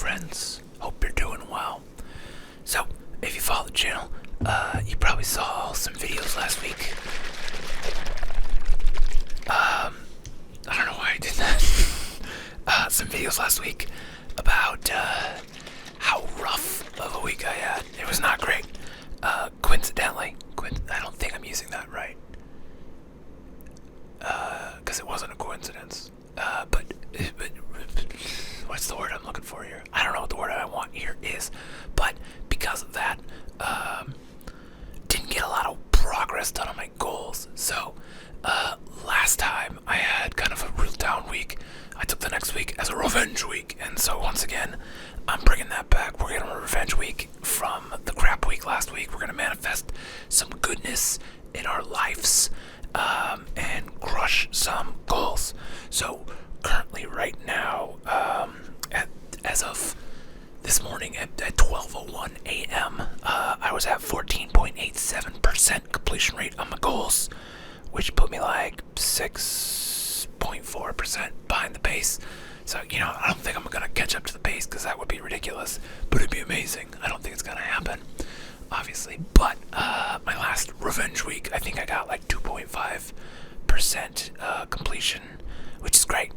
friends. Hope you're doing well. So, if you follow the channel, you probably saw some videos last week. I don't know why I did that. Some videos last week about how rough of a week I had. It was not great. Coincidentally, I don't think I'm using that right. Because it wasn't a coincidence. But what's the word I'm looking for here? I don't know what the word I want here is. But because of that, didn't get a lot of progress done on my goals. So, last time I had kind of a real down week. I took the next week as a revenge week. And so once again, I'm bringing that back. We're getting a revenge week from the crap week last week. We're going to manifest some goodness in our lives. And crush some goals. So currently right now, as of this morning at 12:01 a.m., I was at 14.87% completion rate on my goals, which put me like 6.4% behind the pace. So, I don't think I'm going to catch up to the pace because that would be ridiculous, but it'd be amazing. I don't think it's going to happen, obviously. But my last revenge week, I think I got like 2.5% completion, which is great.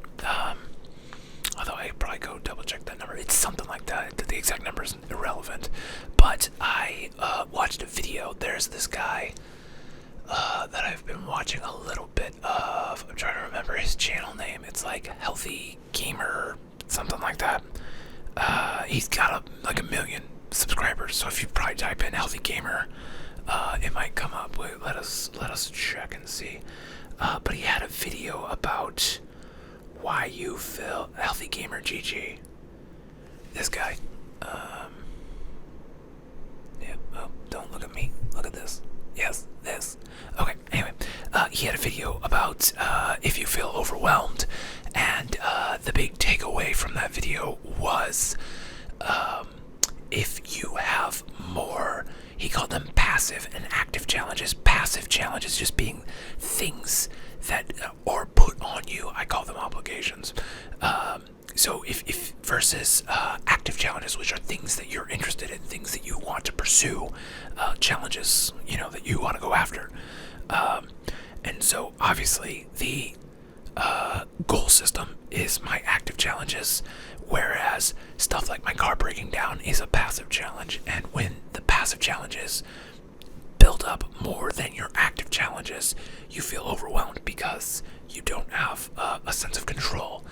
Although I probably go double check that number. It's something like that. The exact number is irrelevant. But I watched a video. There's this guy that I've been watching a little bit of. I'm trying to remember his channel name. It's like Healthy Gamer, something like that. He's got like 1 million subscribers. So if you probably type in Healthy Gamer, it might come up. Wait, let us check and see. But he had a video about why you feel Healthy Gamer GG. This guy. Yeah. Oh, don't look at me. Look at this. Yes, this. Okay. Anyway, he had a video about if you feel overwhelmed, and the big takeaway from that video was if you have more. He called them passive and active challenges. Passive challenges just being things that are put on you. I call them obligations. So if versus active challenges, which are things that you're interested in, things that you want to pursue, challenges, that you want to go after. And so obviously the goal system is my active challenges, whereas stuff like my car breaking down is a passive challenge. And when the passive challenges build up more than your active challenges, you feel overwhelmed because you don't have a sense of control.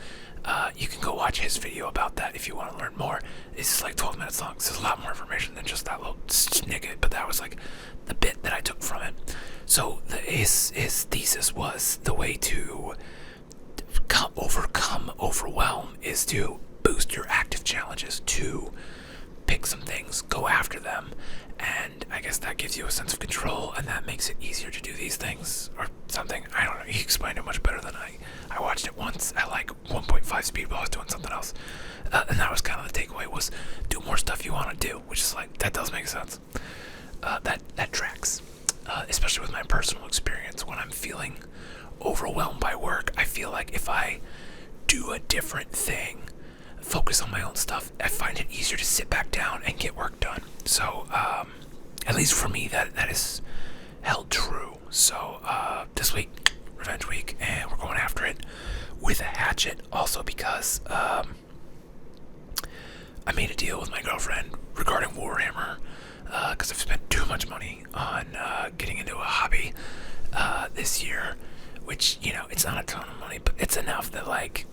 You can go watch his video about that if you want to learn more. It's like 12 minutes long, so there's a lot more information than just that little snippet, but that was like the bit that I took from it. So his thesis was the way to overcome overwhelm is to boost your active challenges, to pick some things, go after them, and I guess that gives you a sense of control, and that makes it easier to do these things, or something. I don't know, he explained it much better than I watched it once at like 1.5 speed while I was doing something else, and that was kind of the takeaway, was do more stuff you want to do, which is like, that does make sense. That tracks, especially with my personal experience. When I'm feeling overwhelmed by work, I feel like if I do a different thing, focus on my own stuff, I find it easier to sit back down and get work done. So, at least for me, that is held true. So, this week, revenge week, and we're going after it with a hatchet. Also because, I made a deal with my girlfriend regarding Warhammer, because I've spent too much money on, getting into a hobby, this year, which, it's not a ton of money, but it's enough that, like,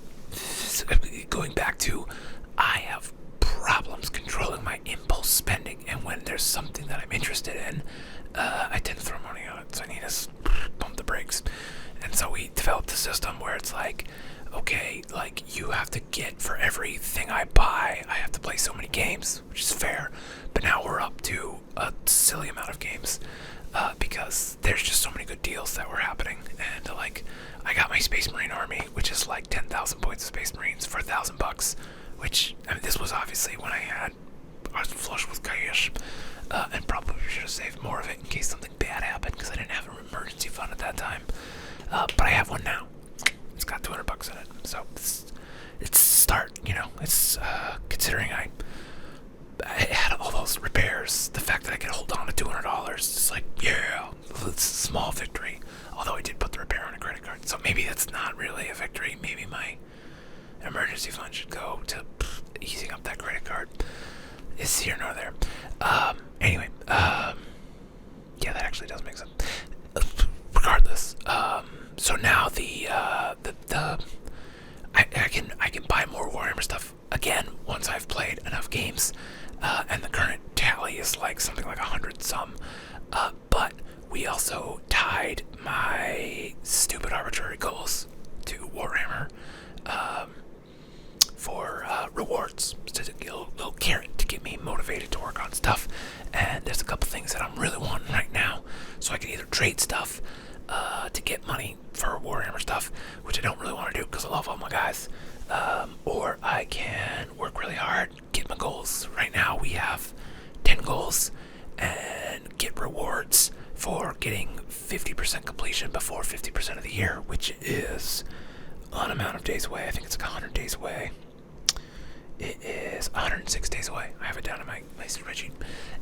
going back to, I have problems controlling my impulse spending, and when there's something that I'm interested in, I tend to throw money on it, so I need to pump the brakes. And so we developed a system where it's like, okay, like, you have to get, for everything I buy, I have to play so many games, which is fair, but now we're up to a silly amount of games, because there's just so many good deals that were happening. And like, I got my Space Marine army, which is like 10,000 points of Space Marines for $1,000, which, I mean, this was obviously when I was flush with cash, and probably should have saved more of it in case something bad happened, because I didn't have an emergency fund at that time, but I have one now. It's got $200 in it, so it's start. It's considering I had all those repairs. The fact that I could hold on to $200, it's like, yeah, it's a small victory. Although I did put the repair on a credit card, so maybe that's not really a victory. Maybe my emergency fund should go to easing up that credit card. It's here nor there. Anyway, yeah, that actually does make sense. Regardless, so now I can buy more Warhammer stuff again once I've played enough games, and the current tally is like something like 100 some. But we also tied my stupid arbitrary goals to Warhammer for rewards, so to get a little carrot to get me motivated to work on stuff. And there's a couple things that I'm really wanting right now, so I can either trade stuff to get money for Warhammer stuff, which I don't really want to do because I love all my guys, or I can work really hard, get my goals. Right now we have 10 goals and get rewards for getting 50% completion before 50% of the year, which is an amount of days away. I think it's like 100 days away. It is 106 days away. I have it down in my spreadsheet.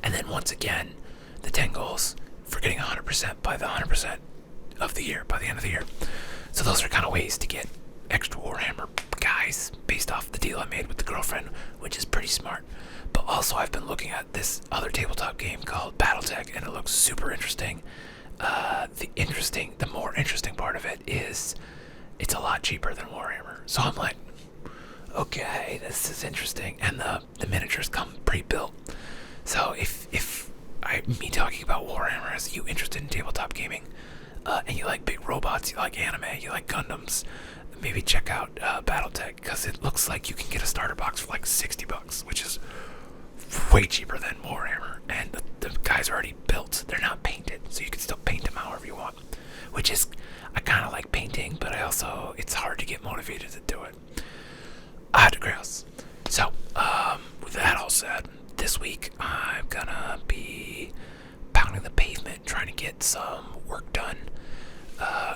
And then once again, the 10 goals for getting 100% by the 100% of the year, by the end of the year. So those are kind of ways to get extra Warhammer guys based off the deal I made with the girlfriend, which is pretty smart. But also I've been looking at this other tabletop game called Battletech, and it looks super interesting. The more interesting part of it is it's a lot cheaper than Warhammer. So I'm like, okay, this is interesting. And the miniatures come pre-built. So if me talking about Warhammer has you interested in tabletop gaming, and you like big robots, you like anime, you like Gundams, maybe check out Battletech, because it looks like you can get a starter box for like $60, which is way cheaper than Warhammer. And the guys are already built. They're not painted, so you can still paint them however you want, which is, I kind of like painting, but it's hard to get motivated to do it. I digress. So, with that all said, this week I'm gonna be pounding the pavement, trying to get some work done,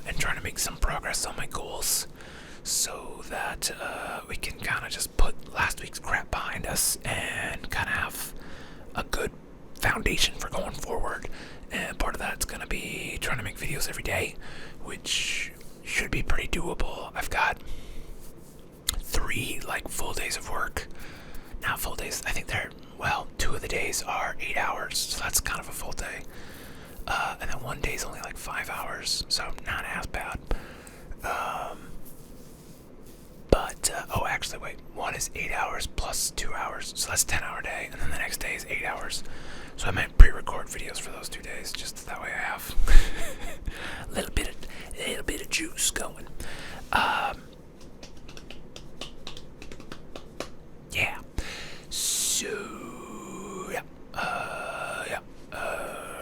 and trying to make some progress on my goals, so that we can kind of just put last week's crap behind us and kind of have a good foundation for going forward. And part of that's gonna be trying to make videos every day, which should be pretty doable. I've got 3 like full days of work. Not full days, I think 2 of the days are 8 hours, so that's kind of a full day. And then one day is only like 5 hours, so not as bad. Actually wait, one is 8 hours plus 2 hours, so that's 10-hour day, and then the next day is 8 hours. So I might pre-record videos for those 2 days, just that way I have a little bit of juice going. Yeah. So I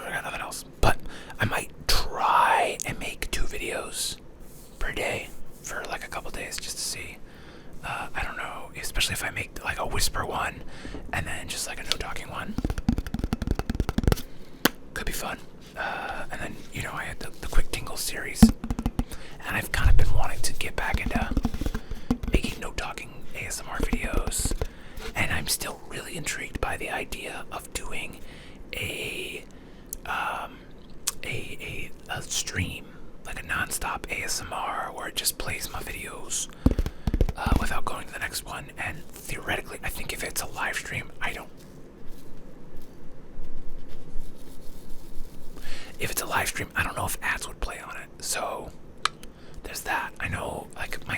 got nothing else, but I might try and make 2 videos per day for like a couple days just to see. I don't know, especially if I make like a whisper one and then just like a no talking one. Could be fun. And then, I had the quick Tingle series, and I've kind of been wanting to get back into making no talking ASMR videos, and I'm still really intrigued by the idea of doing a stream, like a non-stop ASMR where it just plays my videos without going to the next one. And theoretically, I think if it's a live stream, if it's a live stream, I don't know if ads would play on it. So there's that. I know, like I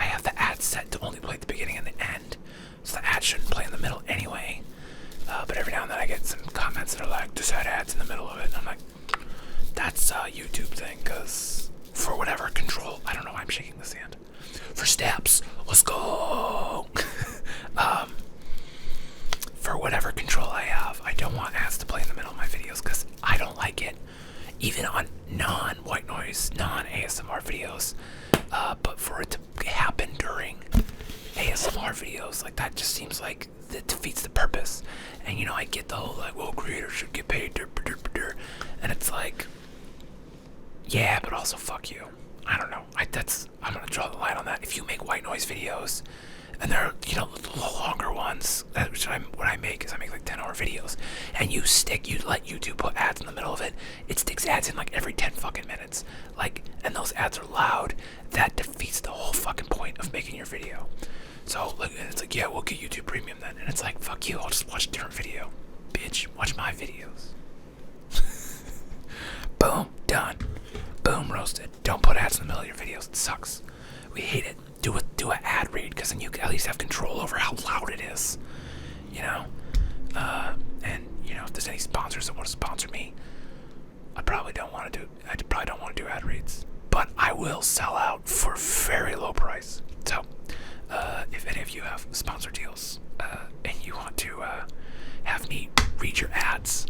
have the ad set to only play at the beginning and the end, so the ad shouldn't play in the middle anyway. But every now and then I get some comments that are like, this had ads in the middle of it. And I'm like, that's a YouTube thing, because for whatever control, I don't know why I'm shaking this hand. For steps, let's go. For whatever control I have, I don't want ads to play in the middle of my videos, because I don't like it, even on non-white noise, non-ASMR videos. But for it to happen during ASMR videos, like that just seems like it defeats the purpose. And I get the whole like, well, creators should get paid, and it's like, yeah, but also fuck you. I don't know. I'm gonna draw the line on that. If you make white noise videos, And there are, the longer ones. What I make is I make like 10-hour videos, and you let YouTube put ads in the middle of it. It sticks ads in like every 10 fucking minutes. Like, and those ads are loud. That defeats the whole fucking point of making your video. So it's like, yeah, we'll get YouTube Premium then. And it's like, fuck you, I'll just watch a different video. Bitch, watch my videos. Boom, done. Boom, roasted. Don't put ads in the middle of your videos. It sucks. We hate it. Do an ad read, because then you at least have control over how loud it is. And if there's any sponsors that want to sponsor me, I probably don't want to do ad reads. But I will sell out for very low price. So if any of you have sponsor deals and you want to have me read your ads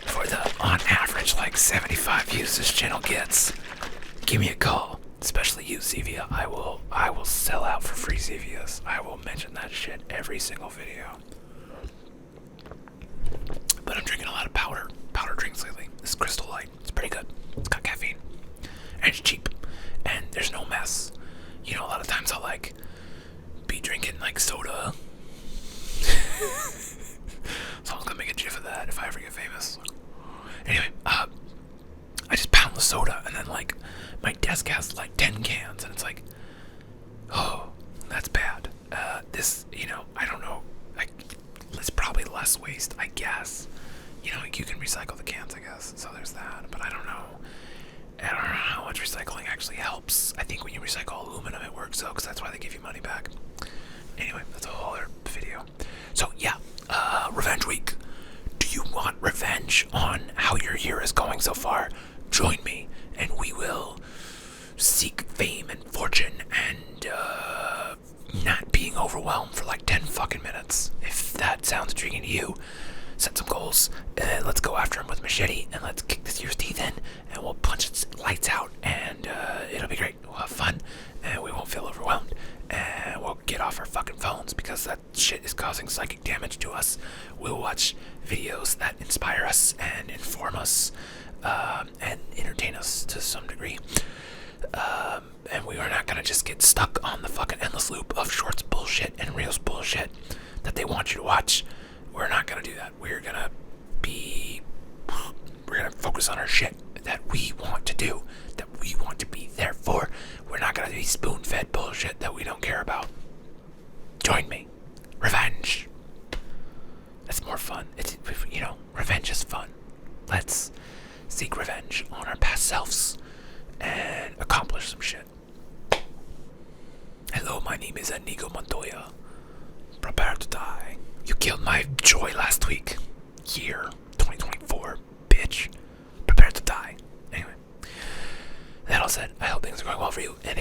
for the on average like 75 views this channel gets, give me a call. Especially you, Zevia. I will sell out for free Zevias. I will mention that shit every single video. But I'm drinking a lot of powder drinks lately. This Crystal Light, it's pretty good. It's got caffeine, and it's cheap, and there's no mess. A lot of times I'll like be drinking like soda. Someone's gonna make a gif of that if I ever get famous. Anyway, I just pound the soda, and then like my desk has like 10 cans, and it's like, oh, that's bad. This, I don't know. It's probably less waste, I guess. You can recycle the cans, I guess. So there's that. But I don't know how much recycling actually helps. I think when you recycle aluminum, it works though, because that's why they give you money back. Anyway, that's a whole other video. So yeah, Revenge Week. Do you want revenge on how your year is going so far? Join me, and we will seek fame and fortune and not being overwhelmed for like 10 fucking minutes. If that sounds intriguing to you, set some goals. Let's go after him with machete, and let's kick this year's teeth in, and we'll punch its lights out, and it'll be great. We'll have fun, and we won't feel overwhelmed, and we'll get off our fucking phones, because that shit is causing psychic damage to us. We'll watch videos that inspire us and inform us, and entertain us to some degree. And we are not gonna just get stuck on the fucking endless loop of shorts bullshit and reels bullshit that they want you to watch. We're not gonna do that. We're gonna focus on our shit that we want to do, that we want to be there for. We're not gonna be spoon-fed bullshit that we don't care about. Join me. Revenge. That's more fun. Revenge is fun. Let's seek revenge on our past selves and accomplish some shit. Hello, my name is Inigo Montoya. Prepare to die. You killed my joy last week. Year 2024, bitch. Prepare to die. Anyway, that all said, I hope things are going well for you. And